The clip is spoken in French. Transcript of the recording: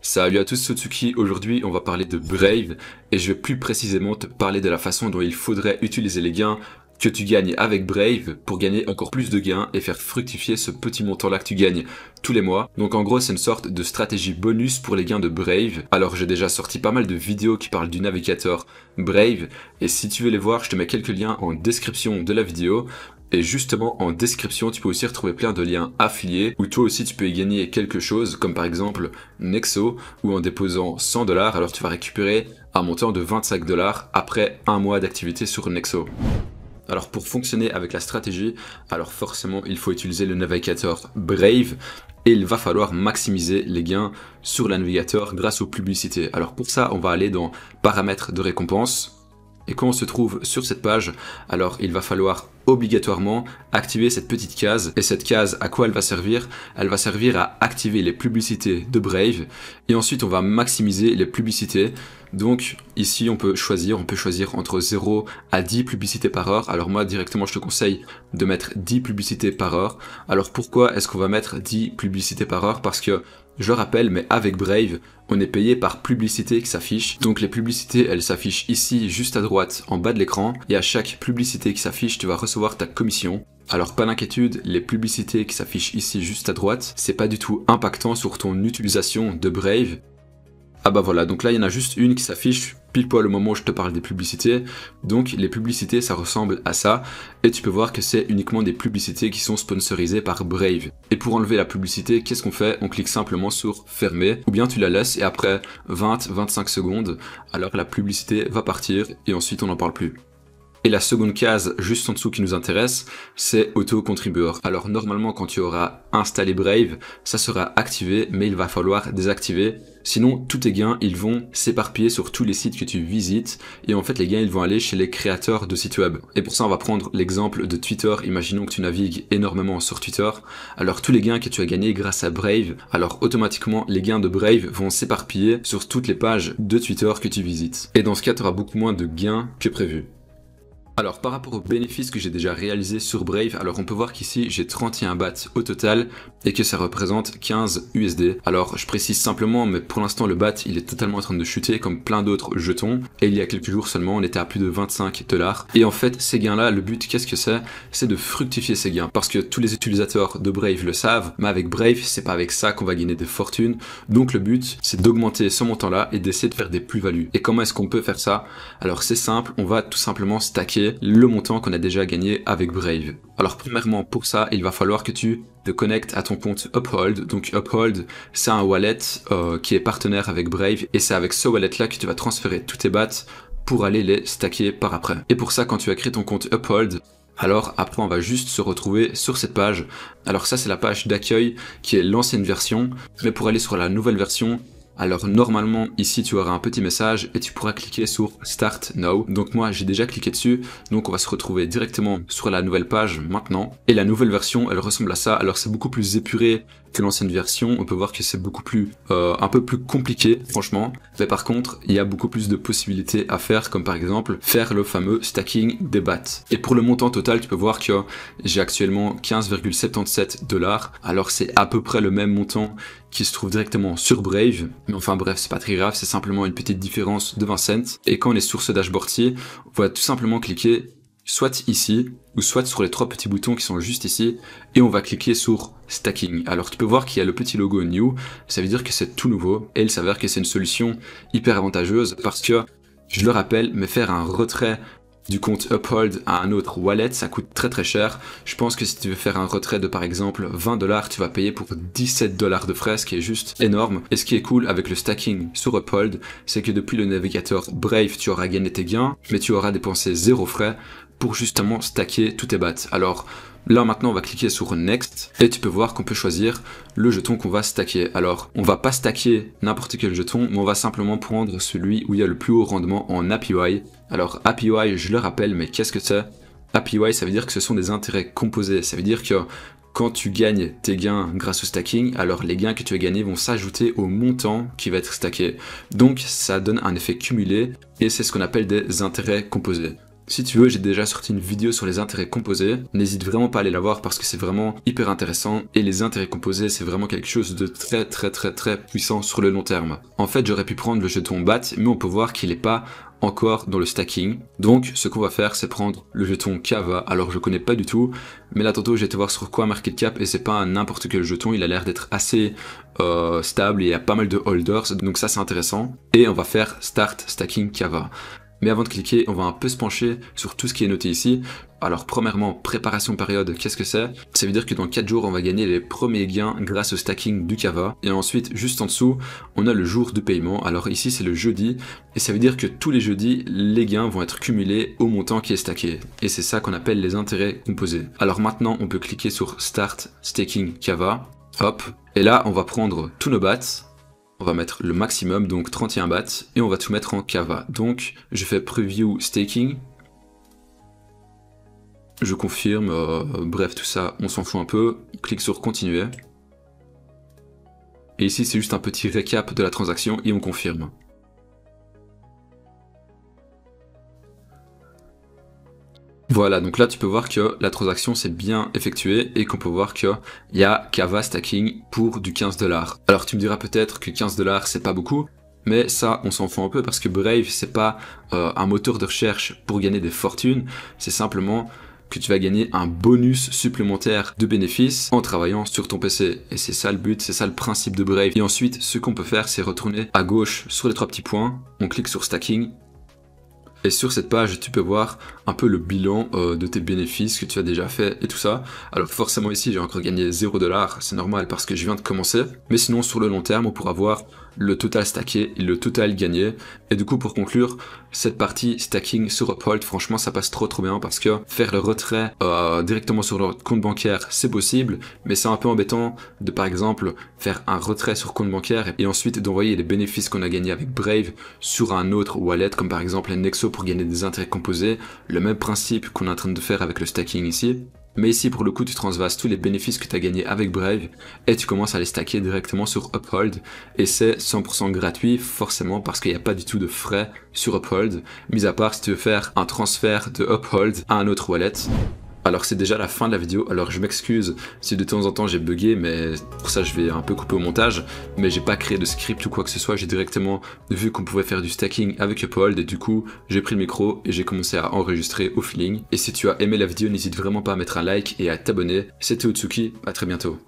Salut à tous, Sotsuki. Aujourd'hui on va parler de Brave et je vais plus précisément te parler de la façon dont il faudrait utiliser les gains que tu gagnes avec Brave pour gagner encore plus de gains et faire fructifier ce petit montant là que tu gagnes tous les mois. Donc en gros c'est une sorte de stratégie bonus pour les gains de Brave. Alors j'ai déjà sorti pas mal de vidéos qui parlent du navigateur Brave et si tu veux les voir je te mets quelques liens en description de la vidéo. Et justement, en description, tu peux aussi retrouver plein de liens affiliés où toi aussi tu peux y gagner quelque chose, comme par exemple Nexo, où en déposant 100$, alors tu vas récupérer un montant de 25$ après un mois d'activité sur Nexo. Alors pour fonctionner avec la stratégie, alors forcément il faut utiliser le navigateur Brave et il va falloir maximiser les gains sur le navigateur grâce aux publicités. Alors pour ça, on va aller dans Paramètres de récompense. Et quand on se trouve sur cette page, alors il va falloir obligatoirement activer cette petite case. Et cette case, à quoi elle va servir? Elle va servir à activer les publicités de Brave. Et ensuite, on va maximiser les publicités. Donc ici, on peut choisir entre 0 à 10 publicités par heure. Alors moi, directement, je te conseille de mettre 10 publicités par heure. Alors pourquoi est-ce qu'on va mettre 10 publicités par heure? Parce que je rappelle, mais avec Brave, on est payé par publicité qui s'affiche. Donc les publicités, elles s'affichent ici, juste à droite, en bas de l'écran. Et à chaque publicité qui s'affiche, tu vas recevoir ta commission. Alors pas d'inquiétude, les publicités qui s'affichent ici, juste à droite, c'est pas du tout impactant sur ton utilisation de Brave. Ah bah voilà, donc là il y en a juste une qui s'affiche pile poil au moment où je te parle des publicités. Donc les publicités ça ressemble à ça et tu peux voir que c'est uniquement des publicités qui sont sponsorisées par Brave. Et pour enlever la publicité, qu'est-ce qu'on fait? On clique simplement sur fermer ou bien tu la laisses et après 20-25 secondes, alors la publicité va partir et ensuite on n'en parle plus. Et la seconde case juste en dessous qui nous intéresse, c'est auto-contribueur. Alors normalement quand tu auras installé Brave, ça sera activé, mais il va falloir désactiver. Sinon tous tes gains ils vont s'éparpiller sur tous les sites que tu visites et en fait les gains ils vont aller chez les créateurs de sites web. Et pour ça on va prendre l'exemple de Twitter. Imaginons que tu navigues énormément sur Twitter. Alors tous les gains que tu as gagnés grâce à Brave, alors automatiquement les gains de Brave vont s'éparpiller sur toutes les pages de Twitter que tu visites. Et dans ce cas tu auras beaucoup moins de gains que prévu. Alors par rapport aux bénéfices que j'ai déjà réalisés sur Brave, alors on peut voir qu'ici j'ai 31 bahts au total et que ça représente 15 USD. Alors je précise simplement, mais pour l'instant le baht il est totalement en train de chuter comme plein d'autres jetons. Et il y a quelques jours seulement on était à plus de 25$. Et en fait ces gains là, le but qu'est-ce que c'est? C'est de fructifier ces gains. Parce que tous les utilisateurs de Brave le savent, mais avec Brave c'est pas avec ça qu'on va gagner des fortunes. Donc le but c'est d'augmenter ce montant là et d'essayer de faire des plus-values. Et comment est-ce qu'on peut faire ça? Alors c'est simple, on va tout simplement stacker le montant qu'on a déjà gagné avec Brave. Alors premièrement pour ça il va falloir que tu te connectes à ton compte Uphold. Donc Uphold c'est un wallet qui est partenaire avec Brave et c'est avec ce wallet là que tu vas transférer tous tes bahts pour aller les stacker par après. Et pour ça quand tu as créé ton compte Uphold, alors après on va juste se retrouver sur cette page. Alors ça c'est la page d'accueil qui est l'ancienne version, mais pour aller sur la nouvelle version, alors normalement ici tu auras un petit message et tu pourras cliquer sur Start Now. Donc moi j'ai déjà cliqué dessus, donc on va se retrouver directement sur la nouvelle page maintenant. Et la nouvelle version elle ressemble à ça, alors c'est beaucoup plus épuré que l'ancienne version, on peut voir que c'est beaucoup plus un peu plus compliqué franchement, mais par contre il y a beaucoup plus de possibilités à faire, comme par exemple faire le fameux stacking des bahts. Et pour le montant total tu peux voir que j'ai actuellement 15,77$, alors c'est à peu près le même montant qui se trouve directement sur Brave, mais enfin bref c'est pas très grave, c'est simplement une petite différence de 20 cents. Et quand on est sur ce dashboard-ci, on va tout simplement cliquer soit ici, ou soit sur les trois petits boutons qui sont juste ici, et on va cliquer sur Stacking. Alors tu peux voir qu'il y a le petit logo New, ça veut dire que c'est tout nouveau, et il s'avère que c'est une solution hyper avantageuse, parce que, je le rappelle, mais faire un retrait du compte Uphold à un autre wallet, ça coûte très très cher. Je pense que si tu veux faire un retrait de par exemple 20$, tu vas payer pour 17$ de frais, ce qui est juste énorme. Et ce qui est cool avec le stacking sur Uphold, c'est que depuis le navigateur Brave, tu auras gagné tes gains, mais tu auras dépensé 0 frais pour justement stacker tous tes bahts. Alors là maintenant on va cliquer sur Next et tu peux voir qu'on peut choisir le jeton qu'on va stacker. Alors on va pas stacker n'importe quel jeton, mais on va simplement prendre celui où il y a le plus haut rendement en APY. Alors APY je le rappelle, mais qu'est-ce que c'est? APY ça veut dire que ce sont des intérêts composés, ça veut dire que quand tu gagnes tes gains grâce au stacking, alors les gains que tu as gagnés vont s'ajouter au montant qui va être stacké. Donc ça donne un effet cumulé et c'est ce qu'on appelle des intérêts composés. Si tu veux, j'ai déjà sorti une vidéo sur les intérêts composés, n'hésite vraiment pas à aller la voir parce que c'est vraiment hyper intéressant et les intérêts composés c'est vraiment quelque chose de très puissant sur le long terme. En fait j'aurais pu prendre le jeton BAT mais on peut voir qu'il n'est pas encore dans le stacking. Donc ce qu'on va faire c'est prendre le jeton Kava, alors je connais pas du tout, mais là tantôt j'ai été voir sur CoinMarketCap et c'est pas un n'importe quel jeton, il a l'air d'être assez stable et il y a pas mal de holders, donc ça c'est intéressant. Et on va faire Start Stacking Kava. Mais avant de cliquer, on va un peu se pencher sur tout ce qui est noté ici. Alors premièrement, préparation période, qu'est-ce que c'est? Ça veut dire que dans 4 jours, on va gagner les premiers gains grâce au stacking du Kava. Et ensuite, juste en dessous, on a le jour de paiement. Alors ici, c'est le jeudi. Et ça veut dire que tous les jeudis, les gains vont être cumulés au montant qui est stacké. Et c'est ça qu'on appelle les intérêts composés. Alors maintenant, on peut cliquer sur Start Staking Kava. Hop. Et là, on va prendre tous nos bats. On va mettre le maximum, donc 31 bats, et on va tout mettre en Kava. Donc, je fais Preview Staking. Je confirme, bref, tout ça, on s'en fout un peu. Clique sur Continuer. Et ici, c'est juste un petit récap de la transaction et on confirme. Voilà, donc là tu peux voir que la transaction s'est bien effectuée et qu'on peut voir qu'il y a Kava stacking pour du 15$. Alors tu me diras peut-être que 15$ c'est pas beaucoup, mais ça on s'en fout un peu parce que Brave c'est pas un moteur de recherche pour gagner des fortunes, c'est simplement que tu vas gagner un bonus supplémentaire de bénéfices en travaillant sur ton PC. Et c'est ça le but, c'est ça le principe de Brave. Et ensuite, ce qu'on peut faire, c'est retourner à gauche sur les 3 petits points, on clique sur Stacking. Et sur cette page, tu peux voir un peu le bilan de tes bénéfices que tu as déjà fait et tout ça. Alors forcément ici, j'ai encore gagné 0$, c'est normal parce que je viens de commencer. Mais sinon, sur le long terme, on pourra voir le total stacké et le total gagné. Et du coup, pour conclure, cette partie stacking sur Uphold, franchement, ça passe trop bien parce que faire le retrait directement sur leur compte bancaire, c'est possible. Mais c'est un peu embêtant de, par exemple, faire un retrait sur compte bancaire et ensuite d'envoyer les bénéfices qu'on a gagnés avec Brave sur un autre wallet, comme par exemple Nexo pour gagner des intérêts composés. Le même principe qu'on est en train de faire avec le stacking ici. Mais ici, pour le coup, tu transvases tous les bénéfices que tu as gagnés avec Brave et tu commences à les stacker directement sur Uphold. Et c'est 100% gratuit, forcément, parce qu'il n'y a pas du tout de frais sur Uphold, mis à part si tu veux faire un transfert de Uphold à un autre wallet. Alors c'est déjà la fin de la vidéo, alors je m'excuse si de temps en temps j'ai bugué, mais pour ça je vais un peu couper au montage, mais j'ai pas créé de script ou quoi que ce soit, j'ai directement vu qu'on pouvait faire du stacking avec Uphold et du coup j'ai pris le micro et j'ai commencé à enregistrer au feeling. Et si tu as aimé la vidéo, n'hésite vraiment pas à mettre un like et à t'abonner. C'était Otsuki, à très bientôt.